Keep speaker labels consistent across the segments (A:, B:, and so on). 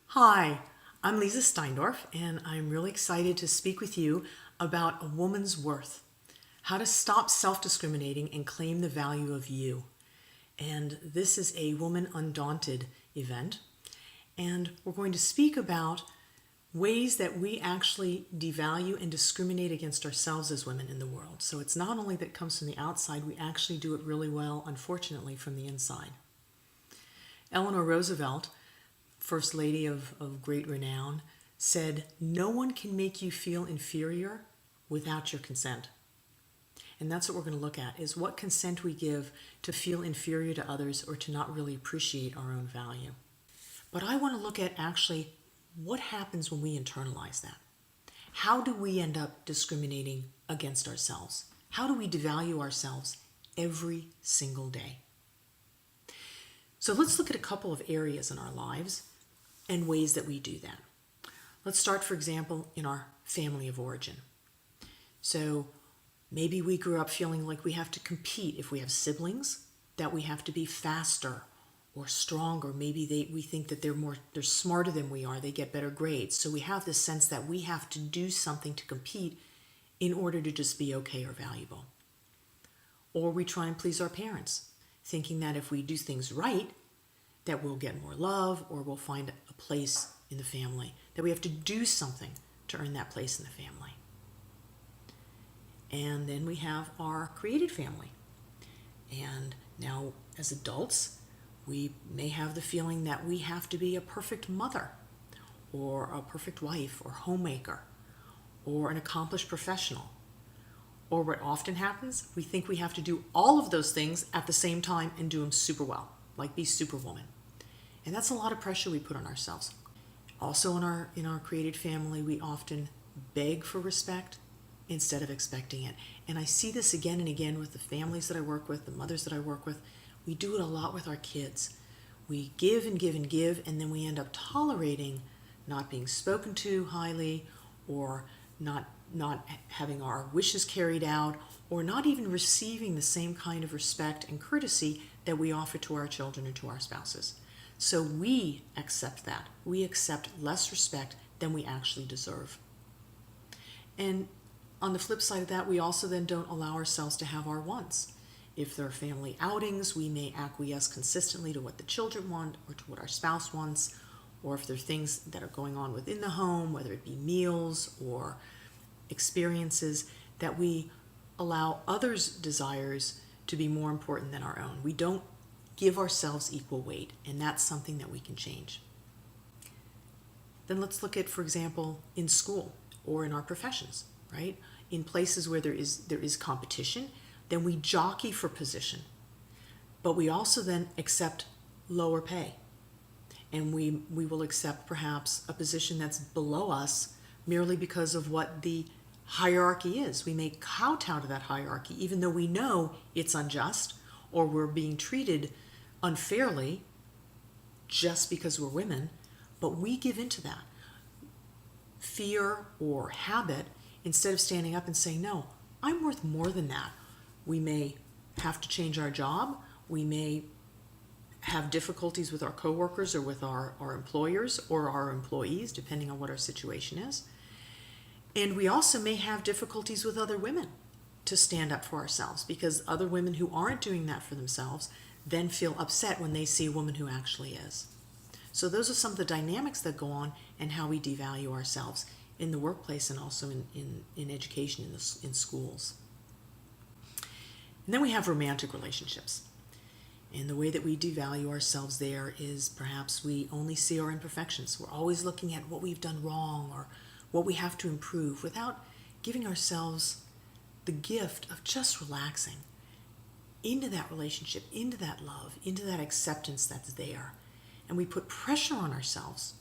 A: Hi, I'm Lisa Steindorf, and I'm really excited to speak with you about a woman's worth, how to stop self-discriminating and claim the value of you. And this is a Woman Undaunted event, and we're going to speak about ways that we actually devalue and discriminate against ourselves as women in the world. So it's not only that it comes from the outside, we actually do it really well, unfortunately, from the inside. Eleanor Roosevelt, First Lady of great renown, said, "No one can make you feel inferior without your consent." And that's what we're going to look at, is what consent we give to feel inferior to others or to not really appreciate our own value. But I want to look at actually what happens when we internalize that. How do we end up discriminating against ourselves? How do we devalue ourselves every single day? So let's look at a couple of areas in our lives and ways that we do that. Let's start, for example, in our family of origin. So maybe we grew up feeling like we have to compete if we have siblings, that we have to be faster or stronger. Maybe we think that they're smarter than we are, they get better grades. So we have this sense that we have to do something to compete in order to just be okay or valuable. Or we try and please our parents, thinking that if we do things right, that we'll get more love or we'll find a place in the family, that we have to do something to earn that place in the family. And then we have our created family. And now as adults, we may have the feeling that we have to be a perfect mother or a perfect wife or homemaker or an accomplished professional. Or what often happens, we think we have to do all of those things at the same time and do them super well, like be superwoman. And that's a lot of pressure we put on ourselves. Also in our created family, we often beg for respect instead of expecting it. And I see this again and again with the families that I work with, the mothers that I work with. We do it a lot with our kids. We give and give and give, and then we end up tolerating not being spoken to highly, or not having our wishes carried out, or not even receiving the same kind of respect and courtesy that we offer to our children or to our spouses. So we accept that. We accept less respect than we actually deserve. And on the flip side of that, we also then don't allow ourselves to have our wants. If there are family outings, we may acquiesce consistently to what the children want or to what our spouse wants, or if there are things that are going on within the home, whether it be meals or experiences, that we allow others' desires to be more important than our own. We don't give ourselves equal weight, and that's something that we can change. Then let's look at, for example, in school or in our professions, right? In places where there is competition, then we jockey for position. But we also then accept lower pay. And we will accept perhaps a position that's below us merely because of what the hierarchy is. We may kowtow to that hierarchy, even though we know it's unjust or we're being treated unfairly just because we're women, but we give into that fear or habit instead of standing up and saying, no, I'm worth more than that. We may have to change our job. We may have difficulties with our coworkers or with our employers or our employees, depending on what our situation is. And we also may have difficulties with other women to stand up for ourselves, because other women who aren't doing that for themselves then feel upset when they see a woman who actually is. So those are some of the dynamics that go on and how we devalue ourselves in the workplace and also in education, in schools. And then we have romantic relationships. And the way that we devalue ourselves there is perhaps we only see our imperfections. We're always looking at what we've done wrong or what we have to improve without giving ourselves the gift of just relaxing into that relationship, into that love, into that acceptance that's there. And we put pressure on ourselves,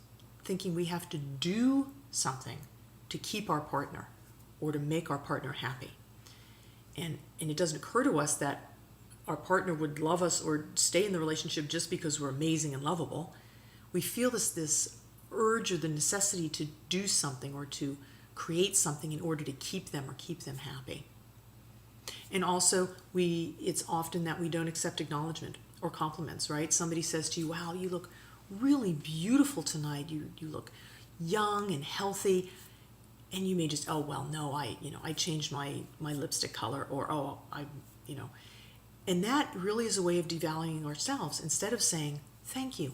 A: thinking we have to do something to keep our partner or to make our partner happy. And it doesn't occur to us that our partner would love us or stay in the relationship just because we're amazing and lovable. We feel this urge or the necessity to do something or to create something in order to keep them or keep them happy. And also, it's often that we don't accept acknowledgement or compliments, right? Somebody says to you, wow, you look really beautiful tonight. You look young and healthy. And you may just, oh, well, no, I changed my lipstick color, or, oh, and that really is a way of devaluing ourselves instead of saying, thank you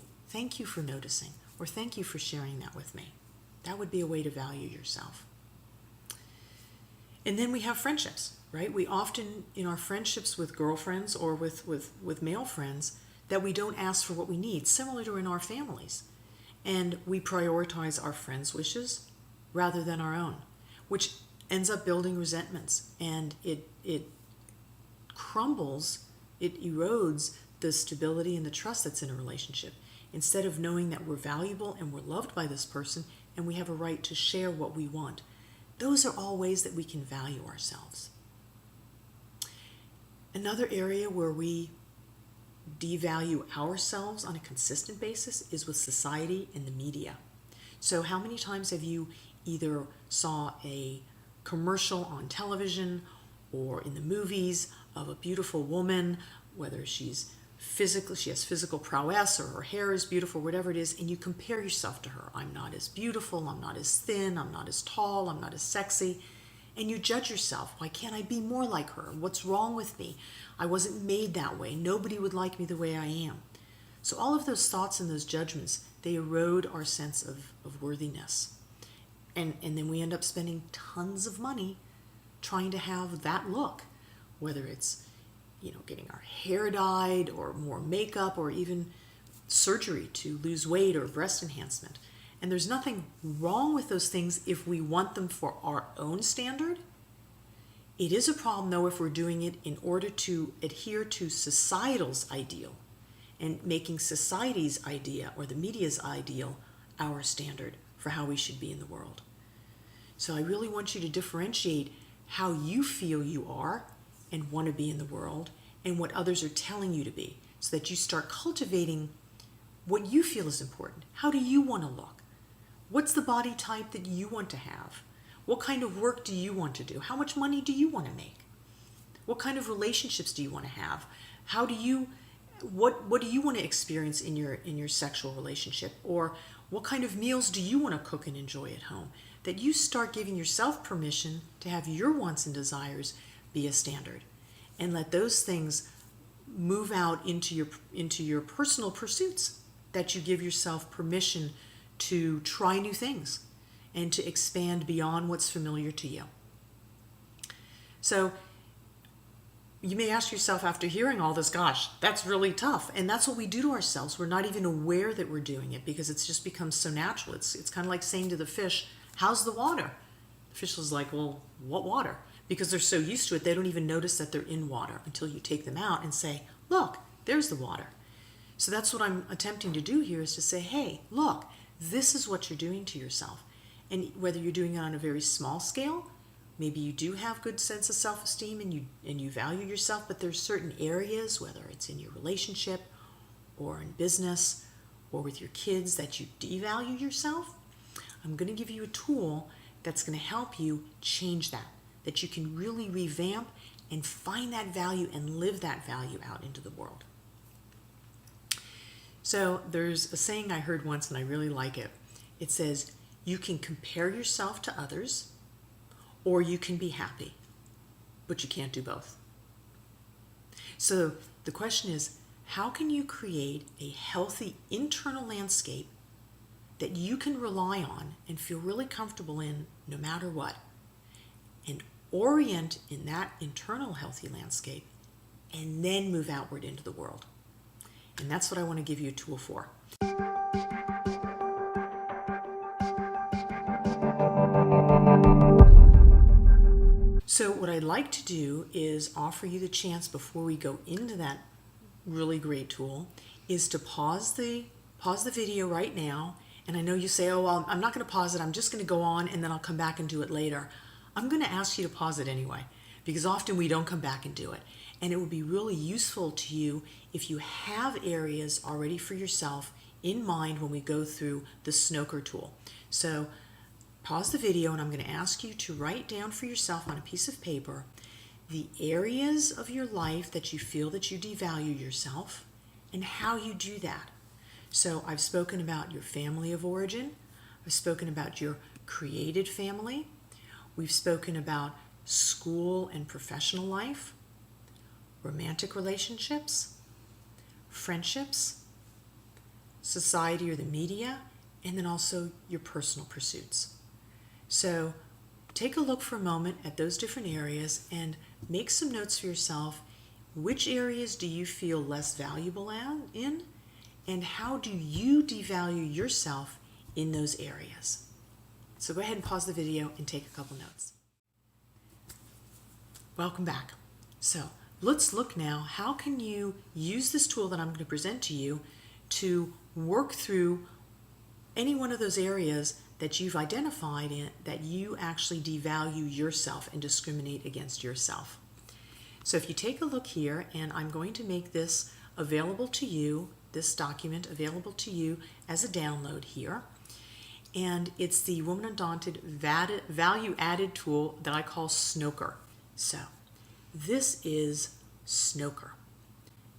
A: for noticing, or thank you for sharing that with me. That would be a way to value yourself. And then we have friendships, right? We often, in our friendships with girlfriends or with male friends, that we don't ask for what we need, similar to in our families. And we prioritize our friends' wishes rather than our own, which ends up building resentments, and it crumbles, it erodes the stability and the trust that's in a relationship. Instead of knowing that we're valuable and we're loved by this person and we have a right to share what we want. Those are all ways that we can value ourselves. Another area where we devalue ourselves on a consistent basis is with society and the media. So how many times have you either saw a commercial on television or in the movies of a beautiful woman, whether she has physical prowess, or her hair is beautiful, whatever it is, and you compare yourself to her. I'm not as beautiful, I'm not as thin, I'm not as tall, I'm not as sexy. And you judge yourself. Why can't I be more like her? What's wrong with me? I wasn't made that way. Nobody would like me the way I am. So all of those thoughts and those judgments, they erode our sense of worthiness. And then we end up spending tons of money trying to have that look, whether it's getting our hair dyed or more makeup or even surgery to lose weight or breast enhancement. And there's nothing wrong with those things if we want them for our own standard. It is a problem, though, if we're doing it in order to adhere to societal's ideal and making society's idea or the media's ideal our standard for how we should be in the world. So I really want you to differentiate how you feel you are and want to be in the world and what others are telling you to be, so that you start cultivating what you feel is important. How do you want to look? What's the body type that you want to have? What kind of work do you want to do? How much money do you want to make? What kind of relationships do you want to have? What do you want to experience in your sexual relationship? Or what kind of meals do you want to cook and enjoy at home? That you start giving yourself permission to have your wants and desires be a standard, and let those things move out into your personal pursuits, that you give yourself permission to try new things and to expand beyond what's familiar to you. So you may ask yourself, after hearing all this, gosh, that's really tough. And that's what we do to ourselves. We're not even aware that we're doing it because it's just become so natural. It's kind of like saying to the fish, how's the water? The fish is like, well, what water? Because they're so used to it, they don't even notice that they're in water until you take them out and say, look, there's the water. So that's what I'm attempting to do here, is to say, hey, look, this is what you're doing to yourself. And whether you're doing it on a very small scale, maybe you do have good sense of self-esteem and you value yourself, but there's certain areas, whether it's in your relationship or in business or with your kids, that you devalue yourself. I'm going to give you a tool that's going to help you change that you can really revamp and find that value and live that value out into the world. So there's a saying I heard once, and I really like it. It says, you can compare yourself to others, or you can be happy, but you can't do both. So the question is, how can you create a healthy internal landscape that you can rely on and feel really comfortable in no matter what, and orient in that internal healthy landscape, and then move outward into the world? And that's what I want to give you a tool for. So what I'd like to do is offer you the chance, before we go into that really great tool, is to pause the video right now. And I know you say, oh, well, I'm not going to pause it. I'm just going to go on and then I'll come back and do it later. I'm going to ask you to pause it anyway, because often we don't come back and do it. And it would be really useful to you if you have areas already for yourself in mind when we go through the Snoker tool. So pause the video, and I'm going to ask you to write down for yourself on a piece of paper the areas of your life that you feel that you devalue yourself and how you do that. So I've spoken about your family of origin. I've spoken about your created family. We've spoken about school and professional life, romantic relationships, friendships, society or the media, and then also your personal pursuits. So take a look for a moment at those different areas and make some notes for yourself. Which areas do you feel less valuable in? And how do you devalue yourself in those areas? So go ahead and pause the video and take a couple notes. Welcome back. So let's look now, how can you use this tool that I'm going to present to you to work through any one of those areas that you've identified in that you actually devalue yourself and discriminate against yourself. So if you take a look here, and I'm going to make this available to you, this document available to you as a download here. And it's the Woman Undaunted Value Added tool that I call Snoker. So this is Snoker.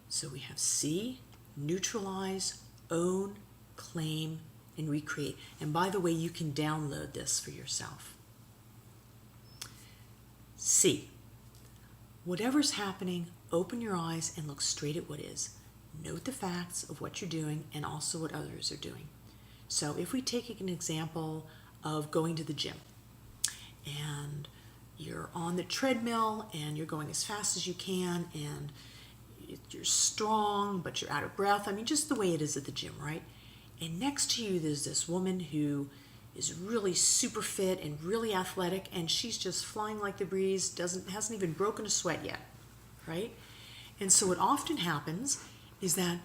A: So we have see, neutralize, own, claim, and recreate. And by the way, you can download this for yourself. See, whatever's happening, open your eyes and look straight at what is. Note the facts of what you're doing and also what others are doing. So if we take an example of going to the gym and you're on the treadmill and you're going as fast as you can and you're strong but you're out of breath. I mean, just the way it is at the gym, right? And next to you there's this woman who is really super fit and really athletic, and she's just flying like the breeze, hasn't even broken a sweat yet, right? And so what often happens is that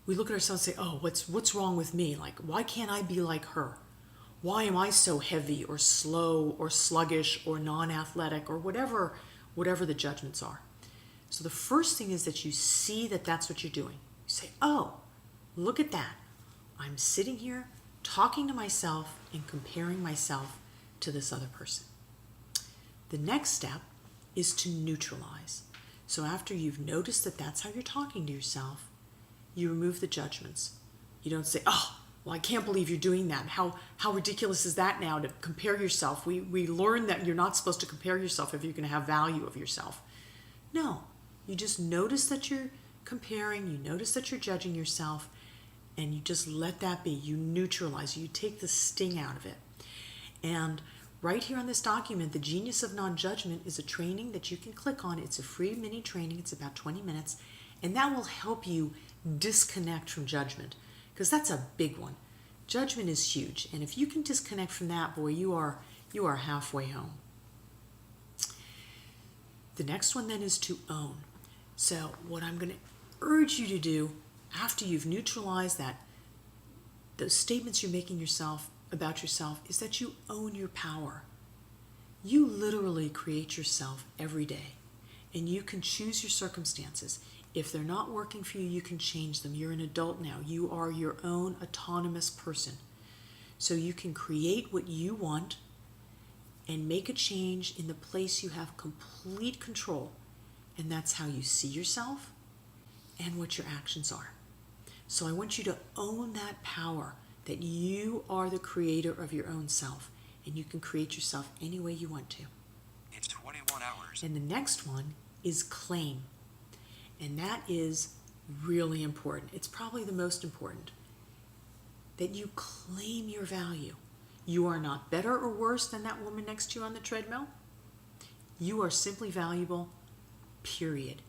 A: we look at ourselves and say, oh, what's wrong with me? Like, why can't I be like her? Why am I so heavy or slow or sluggish or non-athletic or whatever the judgments are? So the first thing is that you see that that's what you're doing. You say, oh, look at that. I'm sitting here talking to myself and comparing myself to this other person. The next step is to neutralize. So after you've noticed that that's how you're talking to yourself, you remove the judgments. You don't say, oh, well, I can't believe you're doing that. How ridiculous is that now to compare yourself? We learned that you're not supposed to compare yourself if you're going to have value of yourself. No, you just notice that you're comparing, you notice that you're judging yourself, and you just let that be. You neutralize, you take the sting out of it. And right here on this document, The Genius of Non-Judgment is a training that you can click on. It's a free mini training. It's about 20 minutes. And that will help you disconnect from judgment, because that's a big one. Judgment is huge. And if you can disconnect from that, boy, you are halfway home. The next one then is to own. So what I'm going to urge you to do after you've neutralized those statements you're making about yourself is that you own your power. You literally create yourself every day, and you can choose your circumstances. If they're not working for you, you can change them. You're an adult now. You are your own autonomous person. So you can create what you want and make a change in the place you have complete control. And that's how you see yourself and what your actions are. So I want you to own that power, that you are the creator of your own self, and you can create yourself any way you want to.
B: It's 21 hours.
A: And the next one is claim. And that is really important. It's probably the most important. That you claim your value. You are not better or worse than that woman next to you on the treadmill. You are simply valuable, period.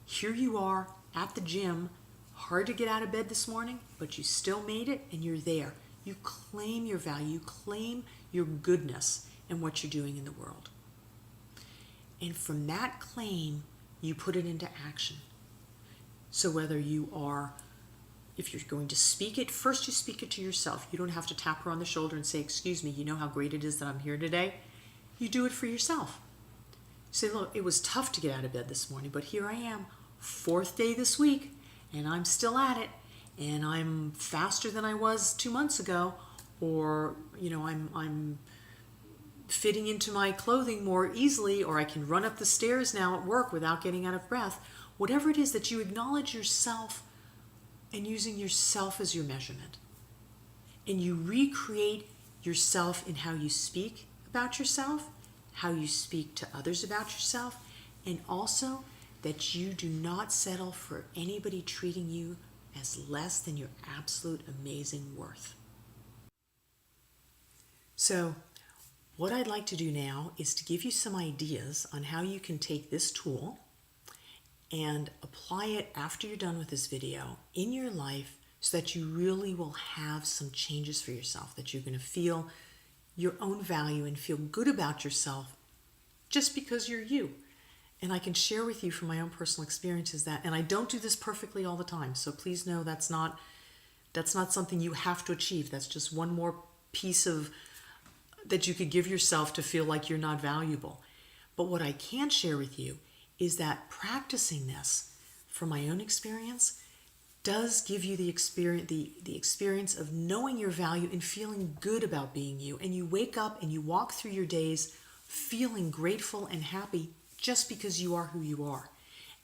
A: Here you are at the gym, hard to get out of bed this morning, but you still made it and you're there. You claim your value, you claim your goodness and what you're doing in the world. And from that claim, you put it into action. So whether if you're going to speak it, first you speak it to yourself. You don't have to tap her on the shoulder and say, excuse me, you know how great it is that I'm here today? You do it for yourself. Say, look, it was tough to get out of bed this morning, but here I am, 4th day this week, and I'm still at it, and I'm faster than I was 2 months ago, or I'm fitting into my clothing more easily, or I can run up the stairs now at work without getting out of breath. Whatever it is that you acknowledge yourself and using yourself as your measurement. And you recreate yourself in how you speak about yourself, how you speak to others about yourself, and also that you do not settle for anybody treating you as less than your absolute amazing worth. So, what I'd like to do now is to give you some ideas on how you can take this tool and apply it after you're done with this video in your life so that you really will have some changes for yourself, that you're going to feel your own value and feel good about yourself just because you're you. And I can share with you from my own personal experiences that, and I don't do this perfectly all the time, so please know that's not something you have to achieve. That's just one more piece of that you could give yourself to feel like you're not valuable. But what I can share with you is that practicing this from my own experience does give you the experience of knowing your value and feeling good about being you. And you wake up and you walk through your days feeling grateful and happy just because you are who you are.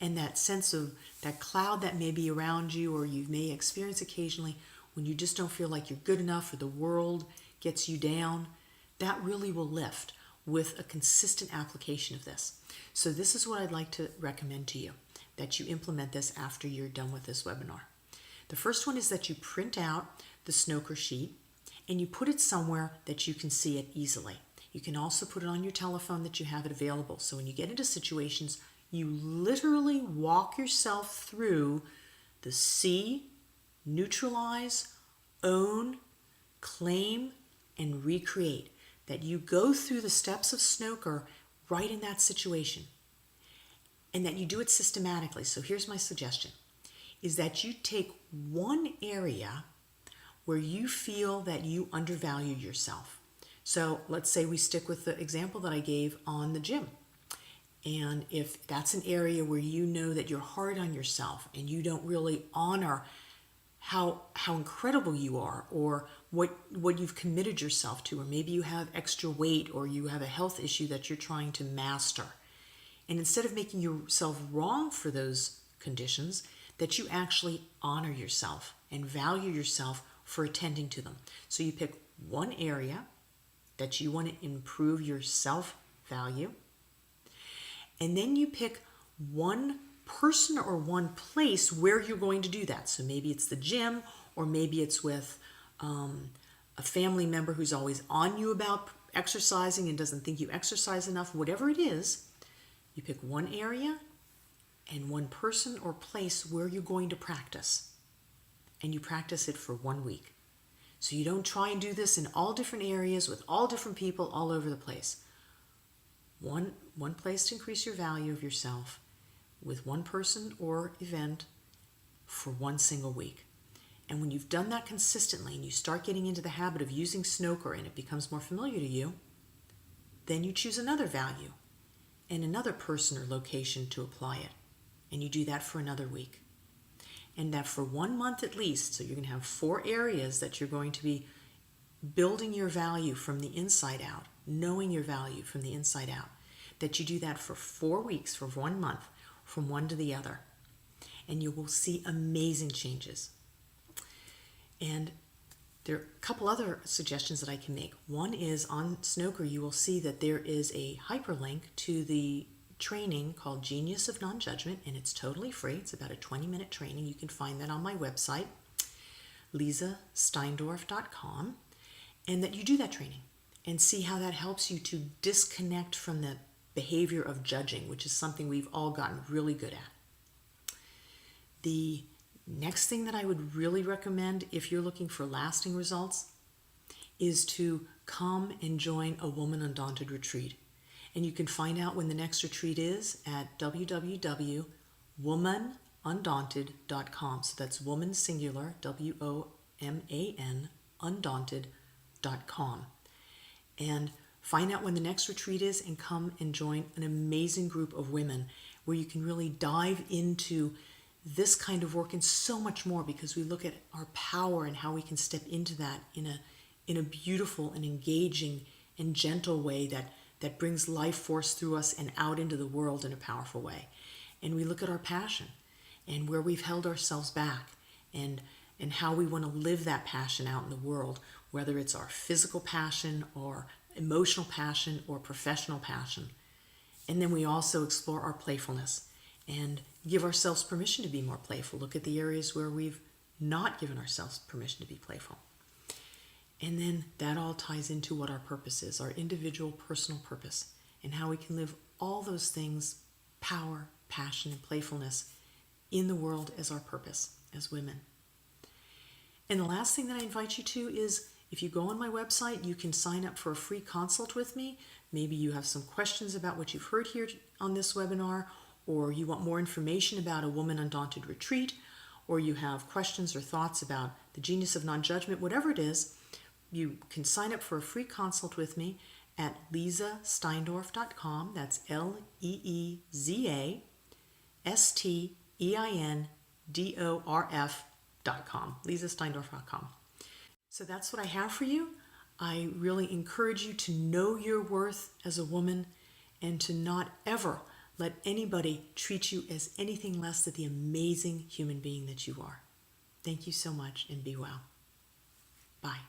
A: And that sense of that cloud that may be around you, or you may experience occasionally when you just don't feel like you're good enough or the world gets you down, that really will lift with a consistent application of this. So this is what I'd like to recommend to you, that you implement this after you're done with this webinar. The first one is that you print out the Snoker sheet and you put it somewhere that you can see it easily. You can also put it on your telephone that you have it available. So when you get into situations, you literally walk yourself through the see, neutralize, own, claim, and recreate. That you go through the steps of Snoker right in that situation. And that you do it systematically. So here's my suggestion, is that you take one area where you feel that you undervalue yourself. So let's say we stick with the example that I gave on the gym. And if that's an area where you know that you're hard on yourself and you don't really honor how incredible you are, or what you've committed yourself to, or maybe you have extra weight, or you have a health issue that you're trying to master. And instead of making yourself wrong for those conditions, that you actually honor yourself and value yourself for attending to them. So you pick one area that you want to improve your self-value, and then you pick one person or one place where you're going to do that. So maybe it's the gym, or maybe it's with a family member who's always on you about exercising and doesn't think you exercise enough. Whatever it is, you pick one area and one person or place where you're going to practice. And you practice it for 1 week. So you don't try and do this in all different areas with all different people all over the place. One place to increase your value of yourself with one person or event for one single week. And when you've done that consistently and you start getting into the habit of using Snoker and it becomes more familiar to you, then you choose another value and another person or location to apply it. And you do that for another week. And that for 1 month at least, so you're going to have 4 areas that you're going to be building your value from the inside out, knowing your value from the inside out. That you do that for 4 weeks, for 1 month, from one to the other. And you will see amazing changes. And there are a couple other suggestions that I can make. One is on Snoker, you will see that there is a hyperlink to the training called Genius of Non-Judgment, and it's totally free. It's about a 20-minute training. You can find that on my website, lisesteindorf.com, and that you do that training and see how that helps you to disconnect from the behavior of judging, which is something we've all gotten really good at. The next thing that I would really recommend if you're looking for lasting results is to come and join a Woman Undaunted retreat. And you can find out when the next retreat is at www.womanundaunted.com. So that's woman singular, WOMAN, undaunted.com. And find out when the next retreat is and come and join an amazing group of women where you can really dive into this kind of work and so much more, because we look at our power and how we can step into that in a beautiful and engaging and gentle way that brings life force through us and out into the world in a powerful way. And we look at our passion and where we've held ourselves back and how we want to live that passion out in the world, whether it's our physical passion or emotional passion or professional passion. And then we also explore our playfulness and give ourselves permission to be more playful. Look at the areas where we've not given ourselves permission to be playful. And then that all ties into what our purpose is, our individual personal purpose, and how we can live all those things, power, passion, and playfulness, in the world as our purpose as women. And the last thing that I invite you to is, if you go on my website, you can sign up for a free consult with me. Maybe you have some questions about what you've heard here on this webinar, or you want more information about a Woman Undaunted retreat, or you have questions or thoughts about the genius of non-judgment, whatever it is, you can sign up for a free consult with me at LizaSteindorf.com. That's LeezaSteindorf.com. LizaSteindorf.com. So that's what I have for you. I really encourage you to know your worth as a woman and to not ever let anybody treat you as anything less than the amazing human being that you are. Thank you so much and be well. Bye.